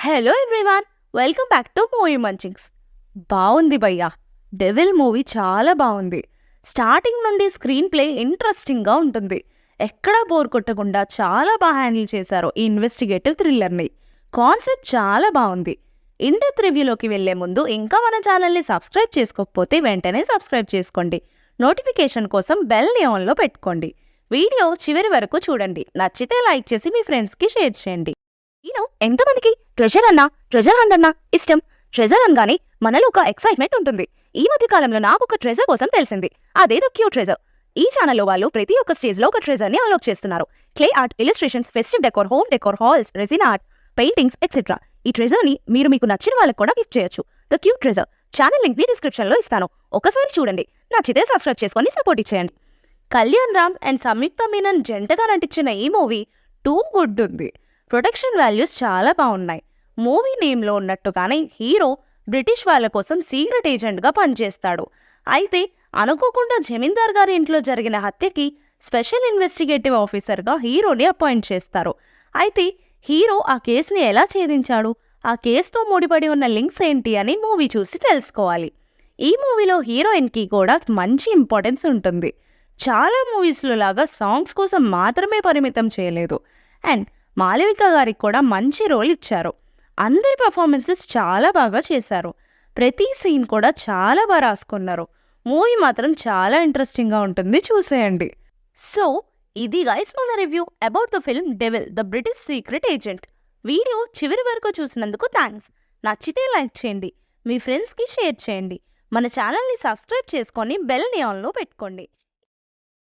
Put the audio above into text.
Hello everyone, welcome back to movie munchings. బాగుంది భయ్యా. Devil movie చాలా బాగుంది. స్టార్టింగ్ నుండి స్క్రీన్ ప్లే ఇంట్రెస్టింగ్గా ఉంటుంది. ఎక్కడా బోర్ కొట్టకుండా చాలా బాగా హ్యాండిల్ చేశారు ఈ ఇన్వెస్టిగేటివ్ థ్రిల్లర్ని. కాన్సెప్ట్ చాలా బాగుంది. ఇన్డెప్త్ రివ్యూలోకి వెళ్లే ముందు ఇంకా మన ఛానల్ని సబ్స్క్రైబ్ చేసుకోకపోతే వెంటనే సబ్స్క్రైబ్ చేసుకోండి. నోటిఫికేషన్ కోసం బెల్ని ఆన్లో పెట్టుకోండి. వీడియో చివరి వరకు చూడండి. నచ్చితే లైక్ చేసి మీ ఫ్రెండ్స్కి షేర్ చేయండి. ఎంతమందికి ట్రెజర్ హంట్ అన్నా ఇష్టం? ట్రెజర్ అనగానే మనలో ఒక ఎక్సైట్మెంట్ ఉంటుంది. ఈ మధ్య కాలంలో నాకు ఒక ట్రెజర్ కోసం తెలిసింది. అదేదో క్యూట్ ట్రెజర్. ఈ ఛానల్లో వాళ్ళు ప్రతి ఒక్క స్టేజ్లో ఒక ట్రెజర్ని అన్లాక్ చేస్తున్నారు. Clay art, illustrations, festive decor, home decor, halls, resin art, paintings etcetera. ఈ ట్రెజర్ని మీకు నచ్చిన వాళ్ళకి కూడా గిఫ్ట్ చేయొచ్చు. The cute treasure channel link డిస్క్రిప్షన్లో ఇస్తాను. ఒకసారి చూడండి. నచ్చితే సబ్స్క్రైబ్ చేసుకొని సపోర్ట్ ఇచ్చేయండి. కళ్యాణ్ రామ్ అండ్ సంయుక్త మీనన్ జంటగా నటించిన ఈ మూవీ టూ గుడ్ ఉంది. ప్రొడక్షన్ వాల్యూస్ చాలా బాగున్నాయి. మూవీ నేమ్లో ఉన్నట్టుగానే హీరో బ్రిటిష్ వాళ్ళ కోసం సీక్రెట్ ఏజెంట్గా పనిచేస్తాడు. అయితే అనుకోకుండా జమీందార్ గారి ఇంట్లో జరిగిన హత్యకి స్పెషల్ ఇన్వెస్టిగేటివ్ ఆఫీసర్గా హీరోని అపాయింట్ చేస్తారు. అయితే హీరో ఆ కేసుని ఎలా ఛేదించాడు, ఆ కేసుతో ముడిపడి ఉన్న లింక్స్ ఏంటి అని మూవీ చూసి తెలుసుకోవాలి. ఈ మూవీలో హీరోయిన్కి కూడా మంచి ఇంపార్టెన్స్ ఉంటుంది. చాలా మూవీస్లో లాగా సాంగ్స్ కోసం మాత్రమే పరిమితం చేయలేదు. అండ్ మాళవిక గారికి కూడా మంచి రోల్ ఇచ్చారు. అందరి పర్ఫార్మెన్సెస్ చాలా బాగా చేశారు. ప్రతి సీన్ కూడా చాలా బాగా రాసుకున్నారు. మూవీ మాత్రం చాలా ఇంట్రెస్టింగ్గా ఉంటుంది, చూసేయండి. సో ఇది గైస్ మన review about the film devil the British secret agent. Video చివరి వరకు చూసినందుకు థ్యాంక్స్. నచ్చితే లైక్ చేయండి, మీ ఫ్రెండ్స్కి షేర్ చేయండి. మన ఛానల్ని సబ్స్క్రైబ్ చేసుకొని బెల్ని ఆన్లో పెట్టుకోండి.